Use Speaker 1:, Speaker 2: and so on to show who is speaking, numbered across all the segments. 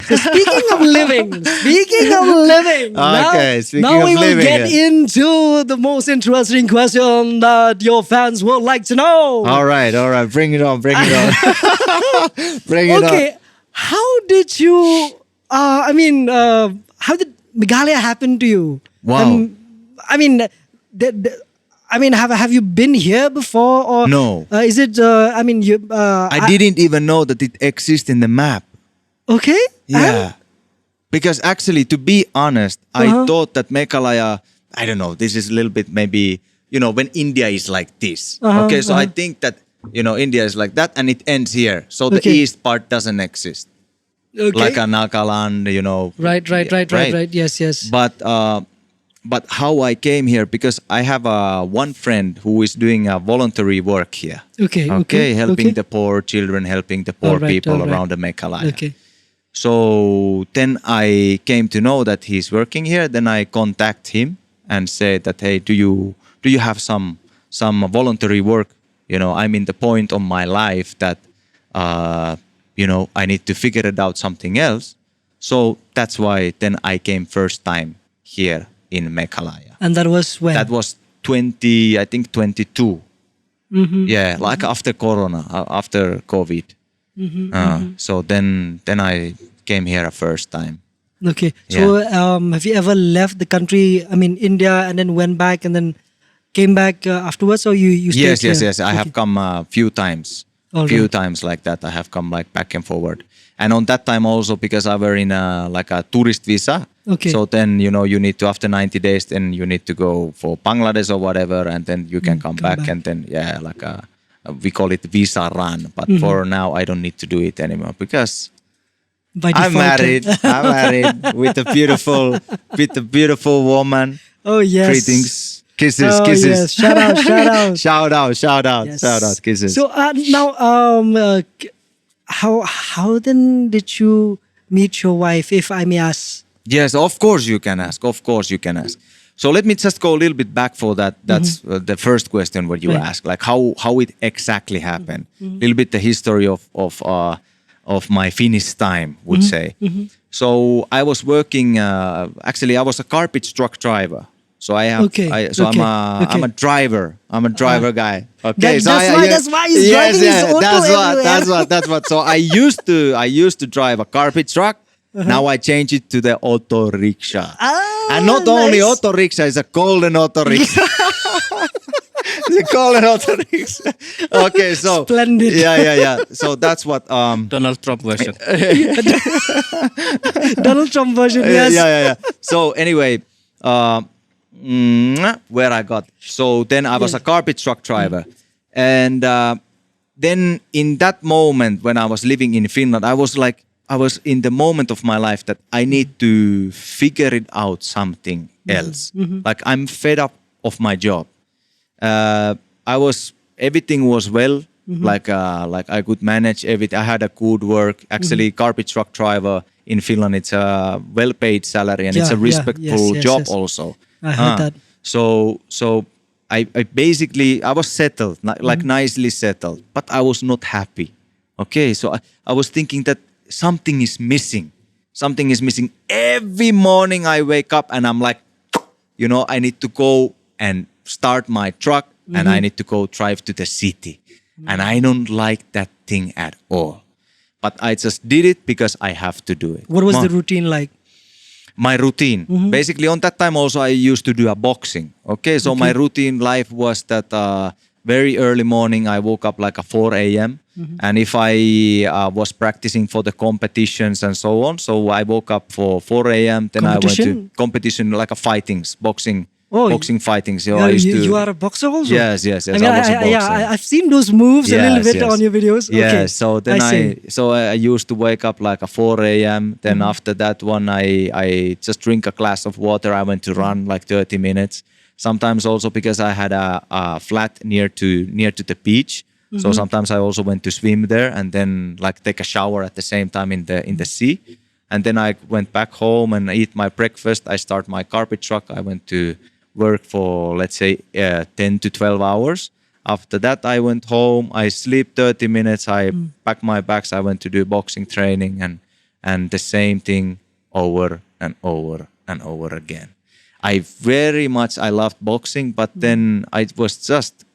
Speaker 1: So speaking of living,
Speaker 2: Okay, speaking
Speaker 1: now
Speaker 2: of
Speaker 1: we will
Speaker 2: living,
Speaker 1: get into the most interesting question that your fans would like to know.
Speaker 2: All right. Bring it on. Bring it on.
Speaker 1: Okay, how did you? How did Meghalaya happen to you?
Speaker 2: Wow.
Speaker 1: I mean, have you been here before, or
Speaker 2: No.
Speaker 1: Is it?
Speaker 2: I didn't even know that it exists in the map.
Speaker 1: Okay.
Speaker 2: Yeah. Because actually, to be honest, I thought that Meghalaya, I don't know, this is a little bit maybe, when India is like this. Okay, so I think that, India is like that and it ends here. So the east part doesn't exist.
Speaker 1: Okay.
Speaker 2: Like a Nagaland,
Speaker 1: Right. Yes.
Speaker 2: But how I came here, because I have one friend who is doing a voluntary work here.
Speaker 1: Okay.
Speaker 2: Helping the poor children, helping the poor people around the Meghalaya.
Speaker 1: Okay.
Speaker 2: So then I came to know that he's working here. Then I contact him and say that, hey, do you have some voluntary work? I'm in the point of my life that I need to figure it out something else. So that's why then I came first time here in Meghalaya.
Speaker 1: And that was when?
Speaker 2: That was 22. Yeah, like after Corona, after COVID. So then I came here a first time.
Speaker 1: Okay. So have you ever left the country, India, and then went back and then came back afterwards, or you stayed here?
Speaker 2: Yes. I have come a few times. Times like that. I have come like back and forward. And on that time also, because I were in a tourist visa.
Speaker 1: Okay.
Speaker 2: So then, you need to, after 90 days, then you need to go for Bangladesh or whatever, and then you can come back. And then, we call it visa run. But for now, I don't need to do it anymore because I'm married. I'm married with a beautiful woman.
Speaker 1: Oh, yes.
Speaker 2: Greetings. Kisses.
Speaker 1: Yes. Shout out.
Speaker 2: Shout out.
Speaker 1: Yes.
Speaker 2: Shout out. Kisses.
Speaker 1: So now, how then did you meet your wife, if I may ask?
Speaker 2: Yes, of course you can ask. So let me just go a little bit back for that. That's the first question what you asked, like how it exactly happened. A little bit the history of my Finnish time, would say. So I was working. Actually, I was a garbage truck driver. So I'm a driver. I'm a driver guy. Okay,
Speaker 1: that's why he's driving his auto
Speaker 2: That's what. So I used to drive a garbage truck. Now I change it to the auto rickshaw. And not only auto rickshaw, it's a golden auto rickshaw. The golden auto rickshaw. Okay, so
Speaker 1: splendid.
Speaker 2: Yeah. So that's what
Speaker 3: Donald Trump version.
Speaker 1: Donald Trump version, yes.
Speaker 2: Yeah. So anyway, where I got. So then I was a garbage truck driver. And then in that moment when I was living in Finland, I was in the moment of my life that I need to figure it out something else. Like I'm fed up of my job. Everything was well. Like I could manage everything. I had a good work. Actually, garbage truck driver in Finland, it's a well-paid salary and it's a respectful job also.
Speaker 1: I heard that.
Speaker 2: So I basically, I was settled, like nicely settled, but I was not happy. Okay, so I was thinking that something is missing. Something is missing. Every morning I wake up and I'm like, I need to go and start my truck and I need to go drive to the city. And I don't like that thing at all. But I just did it because I have to do it.
Speaker 1: What was the routine like?
Speaker 2: My routine. Basically, on that time also I used to do a boxing. Okay, so my routine life was that very early morning I woke up like at 4 a.m. And if I was practicing for the competitions and so on, so I woke up for 4 a.m. Then I went to competition like a fightings, boxing. Boxing fighting. So I used to.
Speaker 1: You are a boxer also?
Speaker 2: Yes. I was a boxer.
Speaker 1: I've seen those moves a little bit on your videos.
Speaker 2: Yeah.
Speaker 1: Okay.
Speaker 2: So then I used to wake up like at 4 a.m. Then after that one, I just drink a glass of water. I went to run like 30 minutes. Sometimes also because I had a flat near to the beach. So sometimes I also went to swim there and then like take a shower at the same time in the sea. And then I went back home and eat my breakfast. I start my garbage truck. I went to work for, let's say, 10 to 12 hours. After that, I went home. I sleep 30 minutes. I pack my bags. I went to do boxing training. and the same thing over and over and over again. I loved boxing, but then I was just,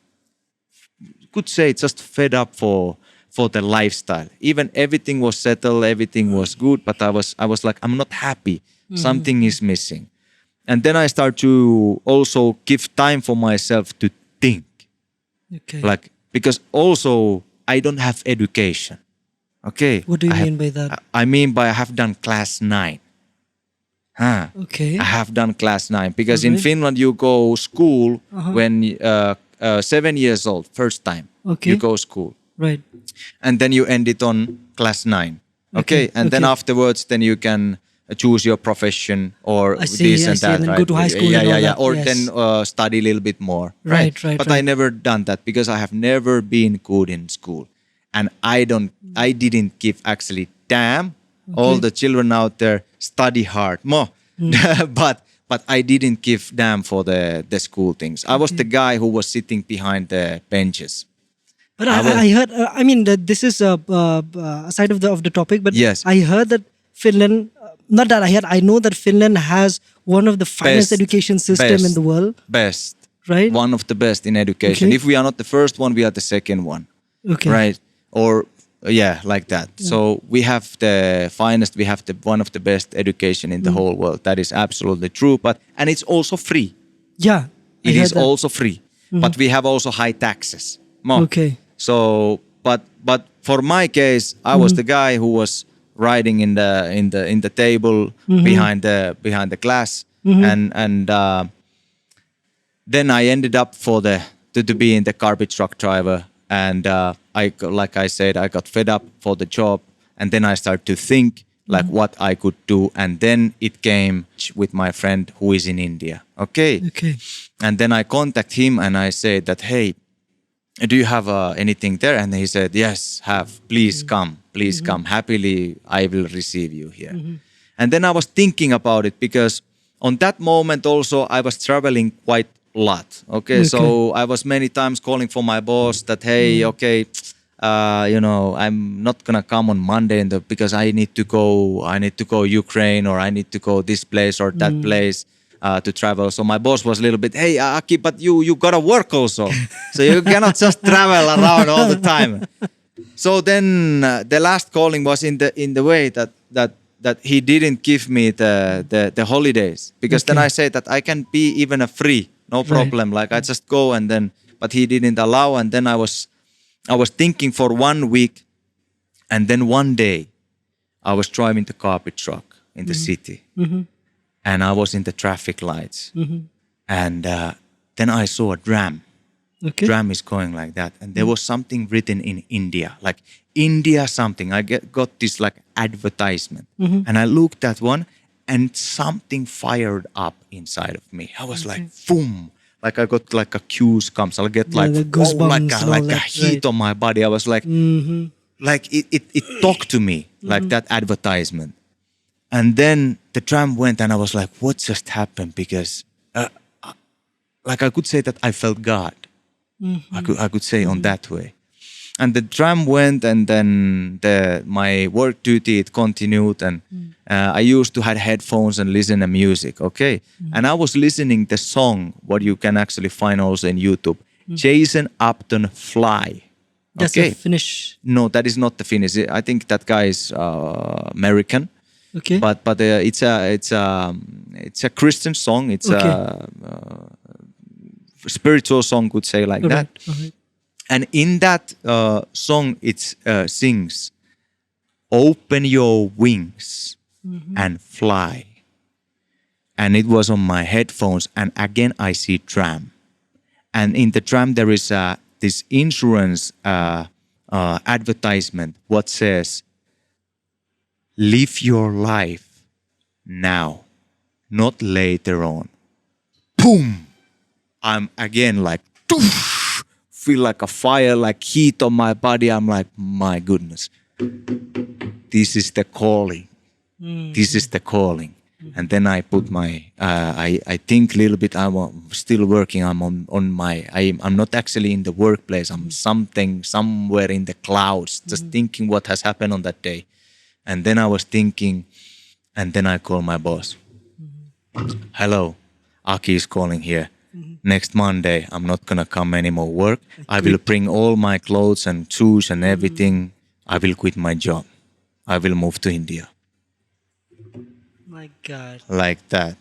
Speaker 2: could say, just fed up for the lifestyle. Even everything was settled, everything was good, but I was like, I'm not happy. Something is missing. And then I start to also give time for myself to think.
Speaker 1: Okay.
Speaker 2: Like, because also I don't have education. Okay.
Speaker 1: What do you mean by that?
Speaker 2: I mean by I have done class 9.
Speaker 1: Okay.
Speaker 2: I have done class 9 because in
Speaker 1: Alright.
Speaker 2: Finland you go school when 7 years old, first time.
Speaker 1: Okay.
Speaker 2: You go school.
Speaker 1: Right.
Speaker 2: And then you end it on class 9. Okay. And then
Speaker 1: okay.
Speaker 2: afterwards, then you can choose your profession or
Speaker 1: I see,
Speaker 2: this
Speaker 1: I
Speaker 2: and
Speaker 1: see,
Speaker 2: that.
Speaker 1: and then
Speaker 2: right?
Speaker 1: go to high school
Speaker 2: Yeah,
Speaker 1: and
Speaker 2: yeah,
Speaker 1: all
Speaker 2: yeah.
Speaker 1: that,
Speaker 2: Or
Speaker 1: yes.
Speaker 2: then study a little bit more.
Speaker 1: Right.
Speaker 2: But I never done that because I have never been good in school. And I didn't give actually damn. All the children out there study hard. More. But I didn't give damn for the school things. I was the guy who was sitting behind the benches.
Speaker 1: But I heard. I mean, that this is aside of the topic. But
Speaker 2: Yes.
Speaker 1: I heard that Finland. Not that I heard. I know that Finland has one of the finest education system in the world.
Speaker 2: Best.
Speaker 1: Right.
Speaker 2: One of the best in education.
Speaker 1: Okay.
Speaker 2: If we are not the first one, we are the second one.
Speaker 1: Okay.
Speaker 2: Right. Or like that. So we have the finest. We have the one of the best education in the whole world. That is absolutely true. And it's also free.
Speaker 1: Yeah.
Speaker 2: It is also free. But we have also high taxes.
Speaker 1: Okay.
Speaker 2: So, but for my case, I was the guy who was riding in the table behind the class, and then I ended up to be in the garbage truck driver, and like I said, I got fed up for the job, and then I started to think like what I could do, and then it came with my friend who is in India. Okay. And then I contact him and I said that, hey, do you have anything there? And he said, yes, have. Please come. Please come. Happily, I will receive you here. And then I was thinking about it because on that moment also I was traveling quite a lot. Okay. So I was many times calling for my boss that, hey, okay, I'm not going to come on Monday because I need to go Ukraine, or I need to go this place or that place. To travel. So my boss was a little bit, hey, Aki, but you gotta work also. So you cannot just travel around all the time. So then the last calling was in the way that he didn't give me the holidays, because then I said that I can be even a free, no problem. Like I just go and then, but he didn't allow. And then I was thinking for 1 week, and then one day I was driving the carpet truck in the city. And I was in the traffic lights. And then I saw a dram. Dram is going like that. And there was something written in India, like India something. I got this like advertisement. And I looked at one and something fired up inside of me. I was like, boom. Like I got like a goose comes. I'll get like,
Speaker 1: the goosebumps,
Speaker 2: like a heat on my body. I was like, like it talked to me, like that advertisement. And then the tram went and I was like, what just happened? Because like I could say that I felt God. I could say on that way. And the tram went, and then my work duty, it continued. And I used to have headphones and listen to music, okay? And I was listening the song, what you can actually find also in YouTube, Jason Upton Fly.
Speaker 1: That's a Finnish.
Speaker 2: No, that is not the Finnish. I think that guy is American.
Speaker 1: Okay.
Speaker 2: But it's a Christian song. It's a spiritual song, could say like that. And in that song, it sings, "Open your wings and fly." And it was on my headphones. And again, I see tram. And in the tram, there is this insurance advertisement. What says, "Live your life now, not later on." Boom! I'm again like, feel like a fire, like heat on my body. I'm like, my goodness, this is the calling. This is the calling. And then I put my, I think a little bit, I'm still working. I'm I'm not actually in the workplace. I'm somewhere in the clouds, just thinking what has happened on that day. And then I was thinking, and then I called my boss. Hello, Aki is calling here. Next Monday, I'm not gonna come anymore work. I will bring all my clothes and shoes and everything. I will quit my job. I will move to India.
Speaker 1: My God.
Speaker 2: Like that.